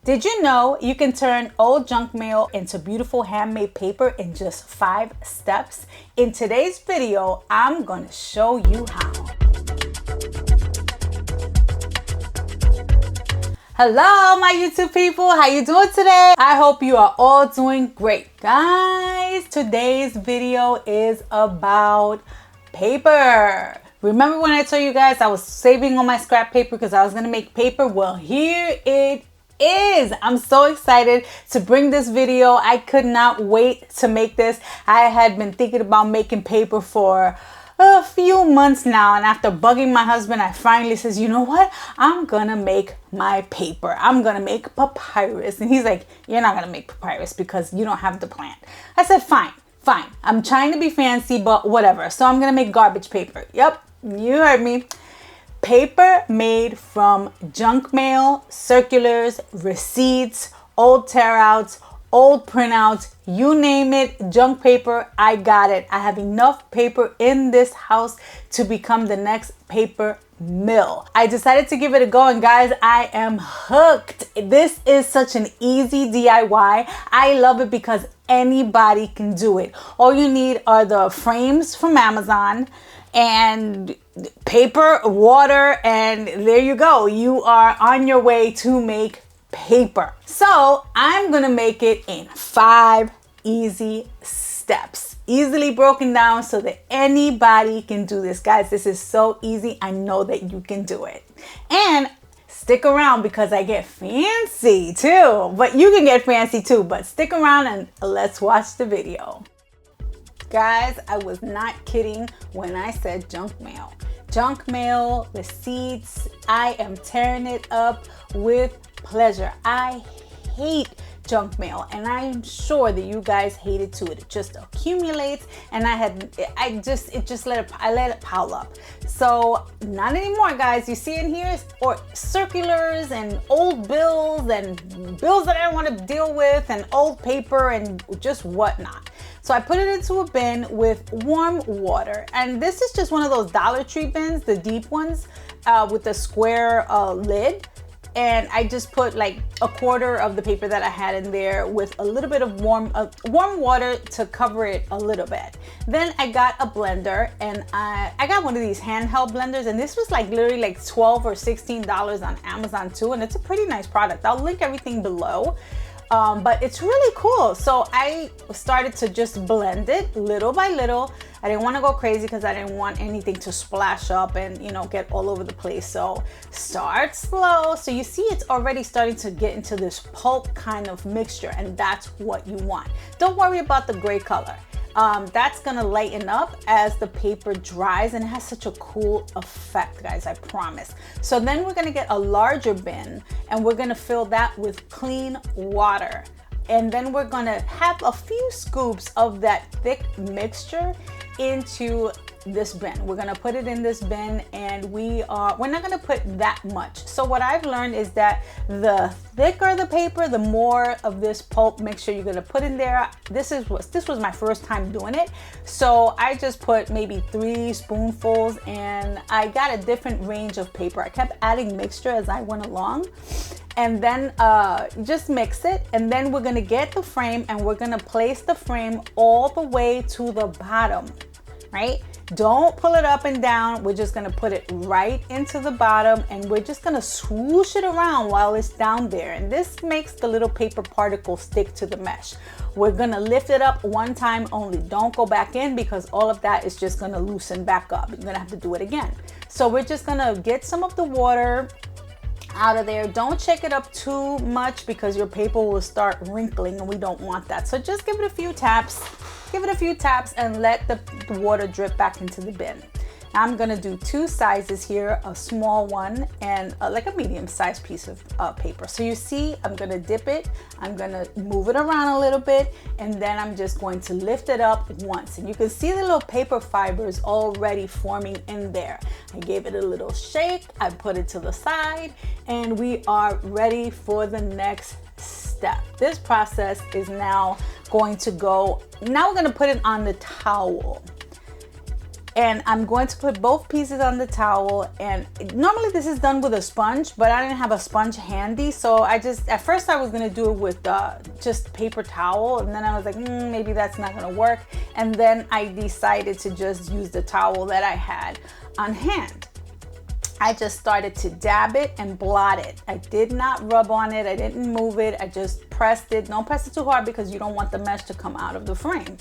Did you know you can turn old junk mail into beautiful handmade paper in just 5 steps? In today's video, I'm gonna show you how. Hello, my YouTube people. How you doing today? I hope you are all doing great. Guys, today's video is about paper. Remember when I told you guys I was saving all my scrap paper because I was gonna make paper? Well, here it is. I'm so excited to bring this video. I could not wait to make this. I had been thinking about making paper for a few months now, and after bugging my husband, I finally says, you know what, I'm gonna make my paper. I'm gonna make papyrus. And he's like, you're not gonna make papyrus because you don't have the plant. I said, fine. I'm trying to be fancy, but whatever. So I'm gonna make garbage paper. Yep, you heard me. Paper made from junk mail, circulars, receipts, old tear-outs, old printouts, you name it, junk paper, I got it. I have enough paper in this house to become the next paper mill. I decided to give it a go, and guys, I am hooked. This is such an easy DIY. I love it because anybody can do it. All you need are the frames from Amazon and paper, water, and there you go. You are on your way to make paper. So I'm gonna make it in 5 easy steps, easily broken down so that anybody can do this. Guys, this is so easy. I know that you can do it. And stick around because I get fancy too, but you can get fancy too, but stick around and let's watch the video. Guys, I was not kidding when I said junk mail. Junk mail, receipts, I am tearing it up with pleasure. I hate junk mail, and I'm sure that you guys hate it too. It just accumulates, and I let it pile up. So not anymore, guys. You see in here, or circulars and old bills and bills that I don't want to deal with, and old paper and just whatnot. So I put it into a bin with warm water, and this is just one of those Dollar Tree bins, the deep ones with the square lid. And I just put like 1/4 of the paper that I had in there with a little bit of warm water to cover it a little bit. Then I got a blender, and I got one of these handheld blenders, and this was like literally like $12 or $16 on Amazon too, and it's a pretty nice product. I'll link everything below. But it's really cool. So I started to just blend it little by little. I didn't want to go crazy because I didn't want anything to splash up and, you know, get all over the place. So start slow. So you see it's already starting to get into this pulp kind of mixture, and that's what you want. Don't worry about the gray color. That's gonna lighten up as the paper dries, and it has such a cool effect, guys, I promise. So then we're gonna get a larger bin, and we're gonna fill that with clean water. And then we're gonna have a few scoops of that thick mixture into this bin. We're gonna put it in this bin, and we're not gonna put that much. So what I've learned is that the thicker the paper, the more of this pulp mixture you're gonna put in there. This was my first time doing it, so I just put maybe 3 spoonfuls, and I got a different range of paper. I kept adding mixture as I went along, and then just mix it. And then we're gonna get the frame, and we're gonna place the frame all the way to the bottom, right? Don't pull it up and down. We're just gonna put it right into the bottom, and we're just gonna swoosh it around while it's down there. And this makes the little paper particles stick to the mesh. We're gonna lift it up one time only. Don't go back in because all of that is just gonna loosen back up. You're gonna have to do it again. So we're just gonna get some of the water out of there. Don't shake it up too much because your paper will start wrinkling, and we don't want that. So just give it a few taps. Give it a few taps and let the water drip back into the bin. Now I'm gonna do 2 sizes here, a small one and like a medium-sized piece of paper. So you see, I'm gonna dip it, I'm gonna move it around a little bit, and then I'm just going to lift it up once. And you can see the little paper fibers already forming in there. I gave it a little shake, I put it to the side, and we are ready for the next step. This process is now going to go, now we're gonna put it on the towel. And I'm going to put both pieces on the towel, and normally this is done with a sponge, but I didn't have a sponge handy, so at first I was gonna do it with just paper towel, and then I was like, maybe that's not gonna work, and then I decided to just use the towel that I had on hand. I just started to dab it and blot it. I did not rub on it, I didn't move it, I just pressed it. Don't press it too hard because you don't want the mesh to come out of the frame.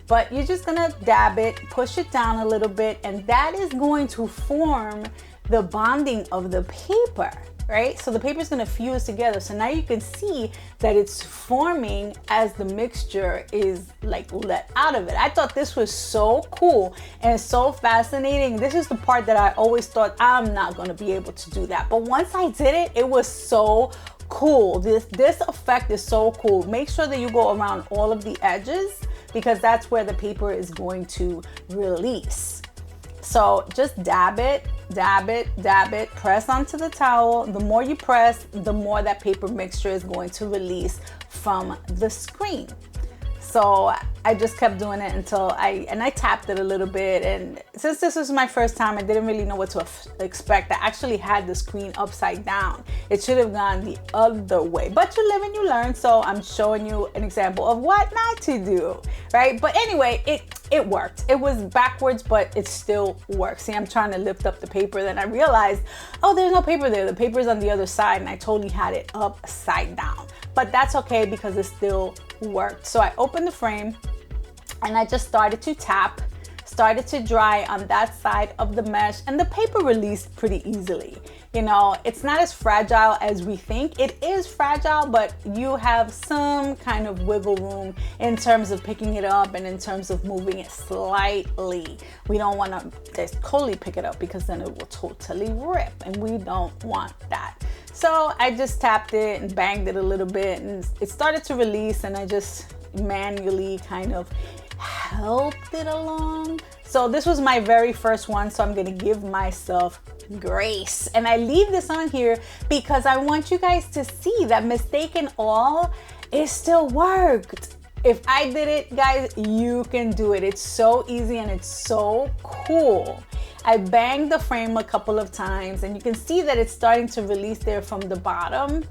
But you're just gonna dab it, push it down a little bit, and that is going to form the bonding of the paper, right? So the paper is gonna fuse together. So now you can see that it's forming as the mixture is like let out of it. I thought this was so cool and so fascinating. This is the part that I always thought I'm not gonna be able to do that. But once I did it, it was so cool. This effect is so cool. Make sure that you go around all of the edges because that's where the paper is going to release. So just dab it, dab it, dab it, press onto the towel. The more you press, the more that paper mixture is going to release from the screen. So I just kept doing it until I tapped it a little bit. And since this was my first time, I didn't really know what to expect. I actually had the screen upside down. It should have gone the other way, but you live and you learn. So I'm showing you an example of what not to do, right? But anyway, it worked. It was backwards, but it still works. See, I'm trying to lift up the paper. Then I realized, oh, there's no paper there. The paper's on the other side, and I totally had it upside down. But that's okay because it still worked. So I opened the frame and I just started to tap, started to dry on that side of the mesh, and the paper released pretty easily. You know, it's not as fragile as we think. It is fragile, but you have some kind of wiggle room in terms of picking it up and in terms of moving it slightly. We don't want to totally pick it up because then it will totally rip, and we don't want that. So I just tapped it and banged it a little bit, and it started to release, and I just manually kind of helped it along. So this was my very first one, so I'm gonna give myself grace. And I leave this on here because I want you guys to see that mistake and all, it still worked. If I did it, guys, you can do it. It's so easy and it's so cool. I banged the frame a couple of times, and you can see that it's starting to release there from the bottom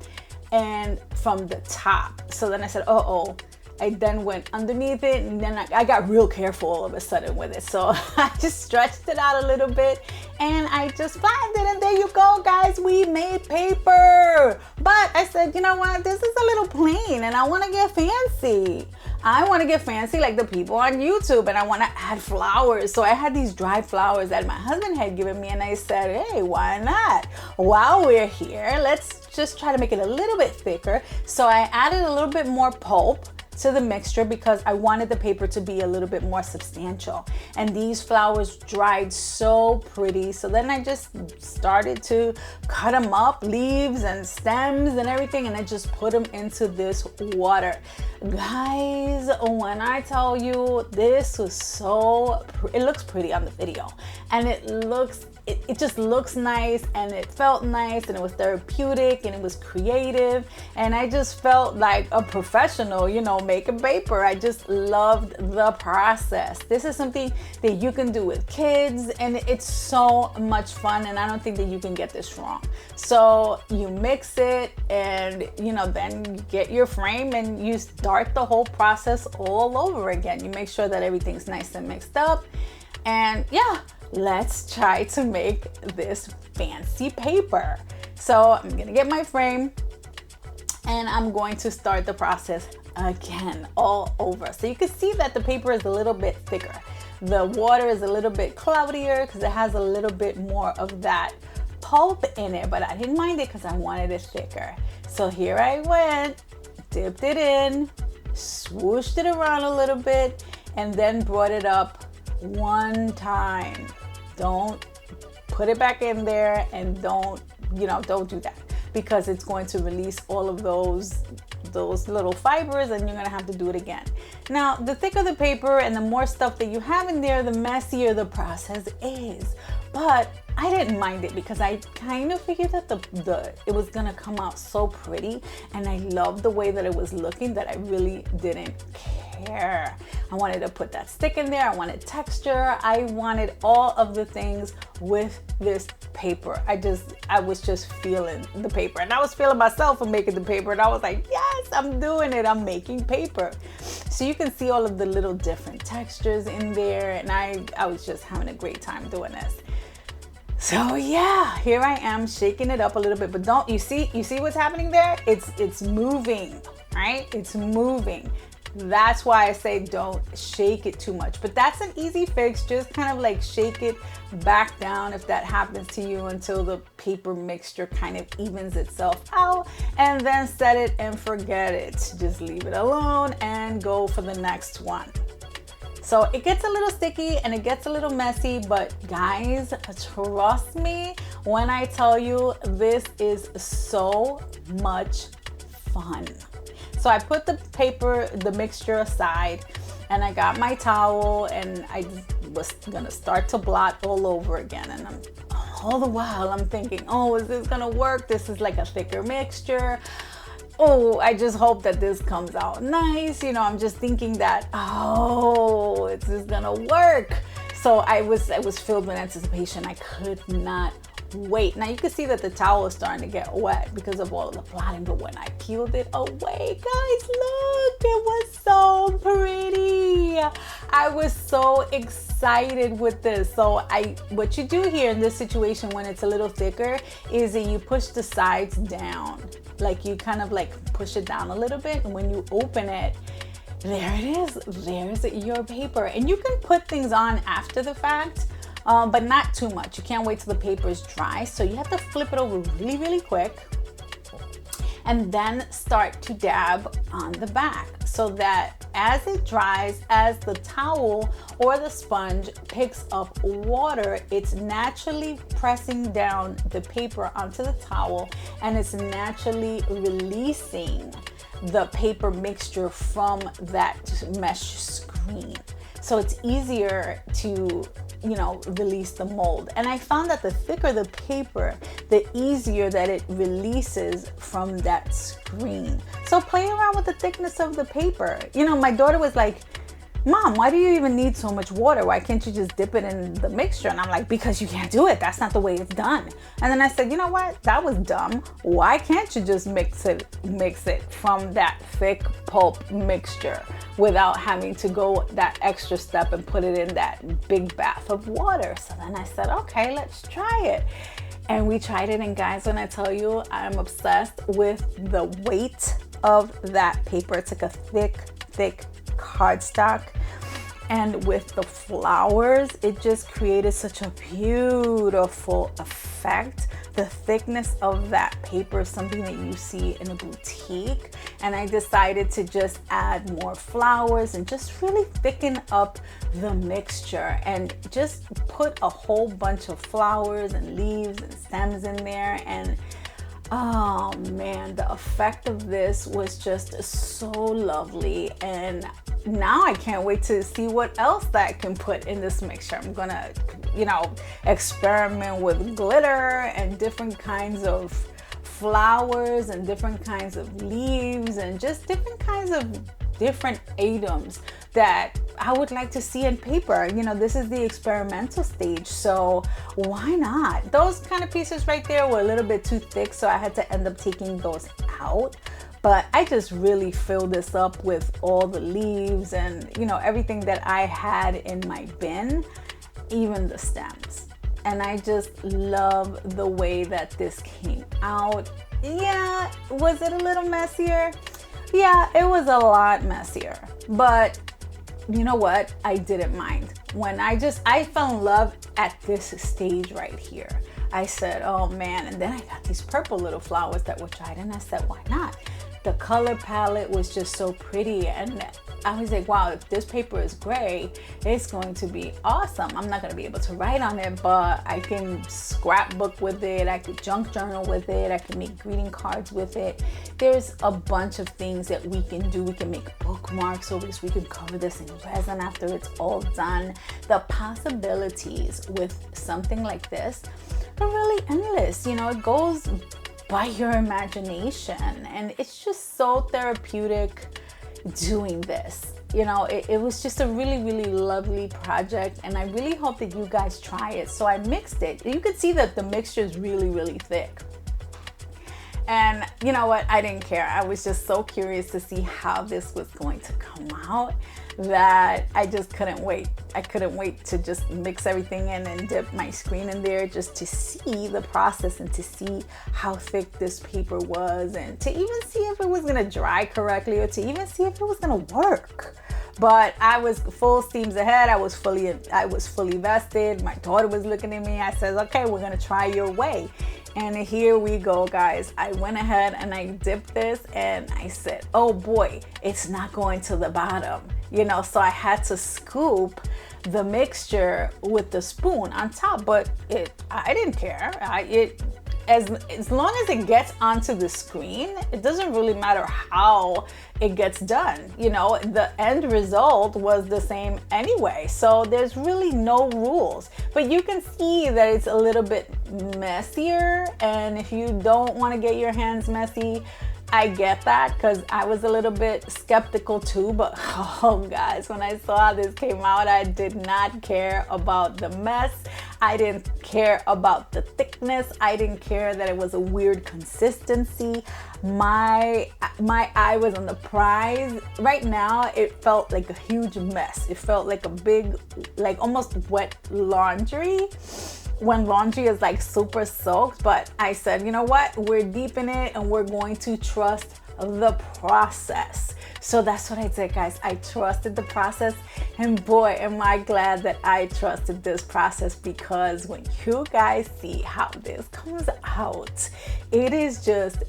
and from the top. So then I said, uh-oh. I then went underneath it, and then I got real careful all of a sudden with it. So I just stretched it out a little bit, and I just flattened it, and there you go, guys. We made paper. But I said, you know what? This is a little plain, and I want to get fancy. I want to get fancy like the people on YouTube, and I want to add flowers. So I had these dried flowers that my husband had given me, and I said, hey, why not? While we're here, let's just try to make it a little bit thicker. So I added a little bit more pulp to the mixture because I wanted the paper to be a little bit more substantial, and these flowers dried so pretty. So then I just started to cut them up, leaves and stems and everything, and I just put them into this water. Guys, when I tell you, this was so it looks pretty on the video, and it just looks nice, and it felt nice, and it was therapeutic, and it was creative, and I just felt like a professional, you know, making paper. I just loved the process. This is something that you can do with kids, and it's so much fun, and I don't think that you can get this wrong. So you mix it, and you know, then you get your frame and you start the whole process all over again. You make sure that everything's nice and mixed up, and yeah, let's try to make this fancy paper. So I'm gonna get my frame, and I'm going to start the process again all over. So you can see that the paper is a little bit thicker. The water is a little bit cloudier because it has a little bit more of that pulp in it, but I didn't mind it because I wanted it thicker. So here I went, dipped it in, swooshed it around a little bit, and then brought it up one time. Don't put it back in there, and don't do that, because it's going to release all of those little fibers, and you're gonna have to do it again. Now, the thicker the paper and the more stuff that you have in there, the messier the process is. but I didn't mind it because I kind of figured that it was gonna come out so pretty, and I loved the way that it was looking that I really didn't care. I wanted to put that stick in there. I wanted texture. I wanted all of the things with this paper. I was just feeling the paper, and I was feeling myself for making the paper, and I was like, yes, I'm doing it. I'm making paper. So you can see all of the little different textures in there, and I was just having a great time doing this. So yeah, here I am shaking it up a little bit, but don't you see what's happening there? It's moving, right? It's moving. That's why I say don't shake it too much, but that's an easy fix. Just kind of like shake it back down if that happens to you until the paper mixture kind of evens itself out, and then set it and forget it. Just leave it alone and go for the next one. So it gets a little sticky and it gets a little messy, but guys, trust me when I tell you this is so much fun. So I put the mixture aside, and I got my towel, and I was gonna start to blot all over again. And all the while I'm thinking, oh, is this gonna work? This is like a thicker mixture. Oh, I just hope that this comes out nice. You know, I'm just thinking that, oh, this is gonna work. So I was filled with anticipation. I could not wait. Now you can see that the towel is starting to get wet because of all of the blotting, but when I peeled it away, guys, look, it was so pretty. I was so excited with this. So what you do here in this situation when it's a little thicker is that you push the sides down. Like you kind of like push it down a little bit, and when you open it, there it is. There's your paper. And you can put things on after the fact, but not too much. You can't wait till the paper is dry. So you have to flip it over really, really quick, and then start to dab on the back so that as it dries, as the towel or the sponge picks up water, it's naturally pressing down the paper onto the towel, and it's naturally releasing the paper mixture from that mesh screen. So it's easier to, you know, release the mold. And I found that the thicker the paper, the easier that it releases from that screen. So play around with the thickness of the paper. You know, my daughter was like, Mom, why do you even need so much water? Why can't you just dip it in the mixture? And I'm like, because you can't do it. That's not the way it's done. And then I said, you know what? That was dumb. Why can't you just mix it from that thick pulp mixture without having to go that extra step and put it in that big bath of water? So then I said, okay, let's try it. And we tried it, and guys, when I tell you, I'm obsessed with the weight of that paper. It's like a thick cardstock, and with the flowers, it just created such a beautiful effect. The thickness of that paper is something that you see in a boutique, and I decided to just add more flowers and just really thicken up the mixture, and just put a whole bunch of flowers and leaves and stems in there. And oh man, the effect of this was just so lovely, and now I can't wait to see what else that I can put in this mixture. I'm gonna, you know, experiment with glitter and different kinds of flowers and different kinds of leaves and just different kinds of different items that I would like to see in paper. You know, this is the experimental stage, so why not? Those kind of pieces right there were a little bit too thick, so I had to end up taking those out. But I just really filled this up with all the leaves and, you know, everything that I had in my bin, even the stems. And I just love the way that this came out. Yeah, was it a little messier? Yeah, it was a lot messier, but you know what? I didn't mind. When I fell in love at this stage right here. I said, oh man, and then I got these purple little flowers that were tried, and I said, why not? The color palette was just so pretty, and I was like, wow, if this paper is gray, it's going to be awesome. I'm not going to be able to write on it, but I can scrapbook with it. I could junk journal with it. I can make greeting cards with it. There's a bunch of things that we can do. We can make bookmarks over this. We can cover this in resin after it's all done. The possibilities with something like this are really endless. You know, it goes by your imagination, and it's just so therapeutic doing this. You know, it was just a really, really lovely project, and I really hope that you guys try it. So I mixed it. You can see that the mixture is really, really thick. And you know what? I didn't care. I was just so curious to see how this was going to come out that I just couldn't wait. I couldn't wait to just mix everything in and dip my screen in there just to see the process and to see how thick this paper was, and to even see if it was gonna dry correctly, or to even see if it was gonna work. But I was full steams ahead. I was fully vested. My daughter was looking at me. I said, okay, we're gonna try your way. And here we go, guys. I went ahead and I dipped this, and I said, oh boy, it's not going to the bottom. You know, so I had to scoop the mixture with the spoon on top, but I didn't care. As long as it gets onto the screen, it doesn't really matter how it gets done. You know, the end result was the same anyway. So there's really no rules, but you can see that it's a little bit messier. And if you don't want to get your hands messy, I get that, because I was a little bit skeptical too, but oh guys, when I saw how this came out, I did not care about the mess. I didn't care about the thickness. I didn't care that it was a weird consistency. My eye was on the prize. Right now, it felt like a huge mess. It felt like a big, like almost wet laundry, when laundry is like super soaked. But I said, you know what? We're deep in it, and we're going to trust the process. So that's what I did, guys. I trusted the process, and boy, am I glad that I trusted this process, because when you guys see how this comes out, it is just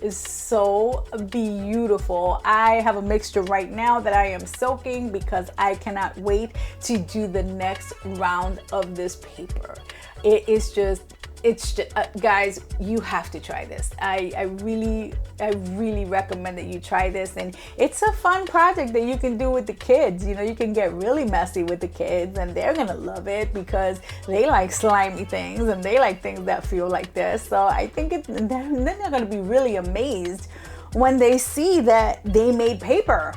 so beautiful. I have a mixture right now that I am soaking, because I cannot wait to do the next round of this paper. It's just guys, you have to try this. I really recommend that you try this, and it's a fun project that you can do with the kids. You know, you can get really messy with the kids, and they're gonna love it, because they like slimy things and they like things that feel like this. So I think then they're gonna be really amazed when they see that they made paper.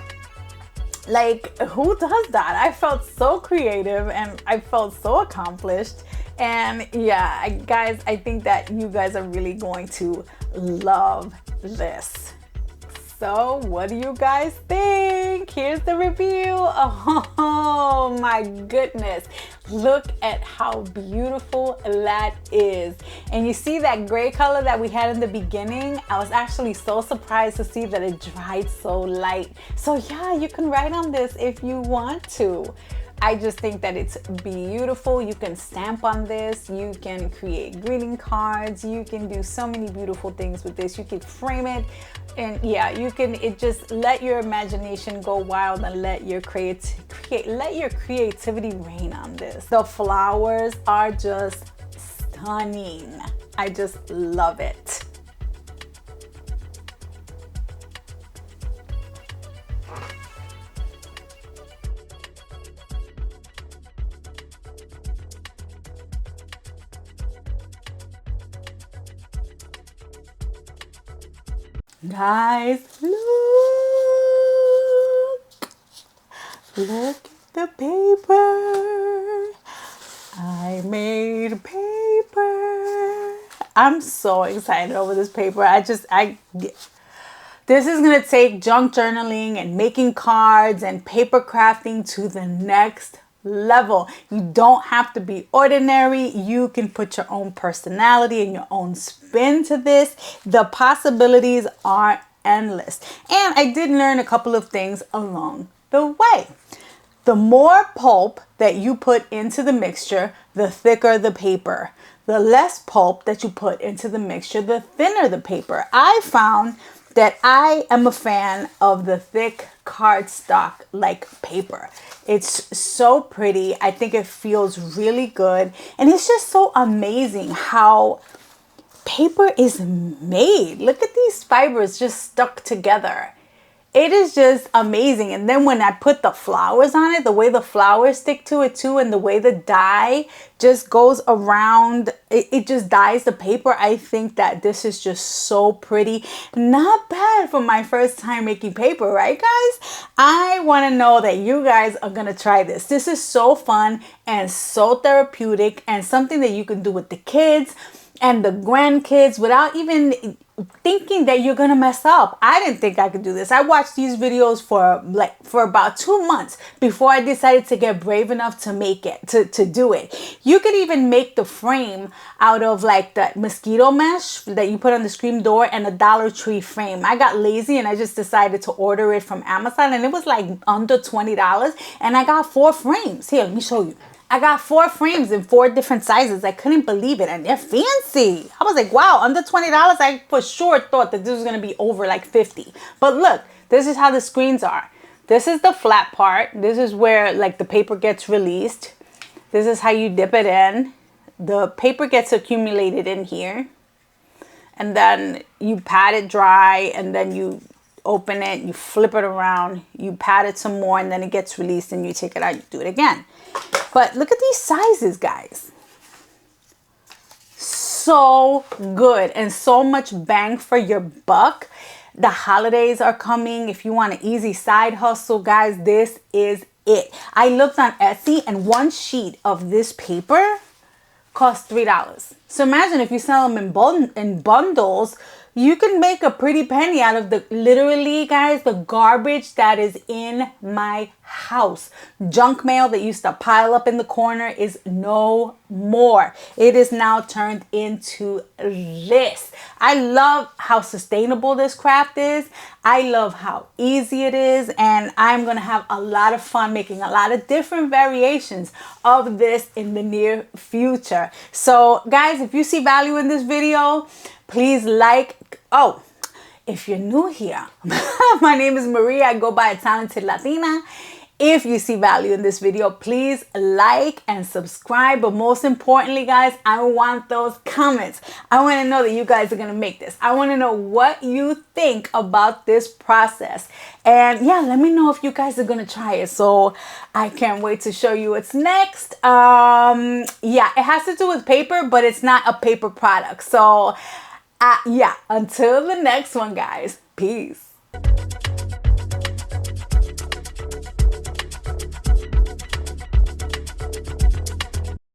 Like, who does that? I felt so creative, and I felt so accomplished. And yeah, guys, I think that you guys are really going to love this. So what do you guys think? Here's the review. Oh my goodness. Look at how beautiful that is. And you see that gray color that we had in the beginning? I was actually so surprised to see that it dried so light. So yeah, you can write on this if you want to. I just think that it's beautiful. You can stamp on this. You can create greeting cards. You can do so many beautiful things with this. You can frame it. And yeah, you can, just let your imagination go wild, and let your creativity reign on this. The flowers are just stunning. I just love it. Guys, look at the paper. I made paper. I'm so excited over this paper. This is gonna take junk journaling and making cards and paper crafting to the next level. You don't have to be ordinary. You can put your own personality and your own spin to this. The possibilities are endless. And I did learn a couple of things along the way. The more pulp that you put into the mixture, the thicker the paper. The less pulp that you put into the mixture, the thinner the paper. I found that I am a fan of the thick cardstock like paper. It's so pretty. I think it feels really good. And it's just so amazing how paper is made. Look at these fibers just stuck together. It is just amazing. And then when I put the flowers on it, the way the flowers stick to it too, and the way the dye just goes around, it just dyes the paper. I think that this is just so pretty. Not bad for my first time making paper, right guys? I want to know that you guys are going to try this. This is so fun and so therapeutic, and something that you can do with the kids and the grandkids without even thinking that you're gonna mess up. I didn't think I could do this. I watched these videos for about 2 months before I decided to get brave enough to make it, to do it. You could even make the frame out of like the mosquito mesh that you put on the screen door and a Dollar Tree frame. I got lazy and I just decided to order it from Amazon, and it was like under $20, and I got 4 frames. Here, let me show you. I got 4 frames in 4 different sizes. I couldn't believe it. And they're fancy. I was like, wow, under $20. I for sure thought that this was going to be over like 50. But look, this is how the screens are. This is the flat part. This is where like the paper gets released. This is how you dip it in. The paper gets accumulated in here. And then you pat it dry, and then you open it, you flip it around, you pat it some more, and then it gets released, and you take it out, you do it again. But look at these sizes, guys. So good and so much bang for your buck. The holidays are coming. If you want an easy side hustle, guys, this is it. I looked on Etsy, and 1 sheet of this paper costs $3. So imagine if you sell them in bundles, you can make a pretty penny out of the, literally guys, the garbage that is in my house. Junk mail that used to pile up in the corner is no more. It is now turned into this. I love how sustainable this craft is. I love how easy it is, and I'm gonna have a lot of fun making a lot of different variations of this in the near future. So guys, if you see value in this video, please like. Oh, if you're new here, my name is Maria. I go by a Talented Latina. If you see value in this video, please like and subscribe. But most importantly, guys, I want those comments. I want to know that you guys are going to make this. I want to know what you think about this process. And yeah, let me know if you guys are going to try it. So I can't wait to show you what's next. Yeah, it has to do with paper, but it's not a paper product. So yeah, until the next one, guys. Peace.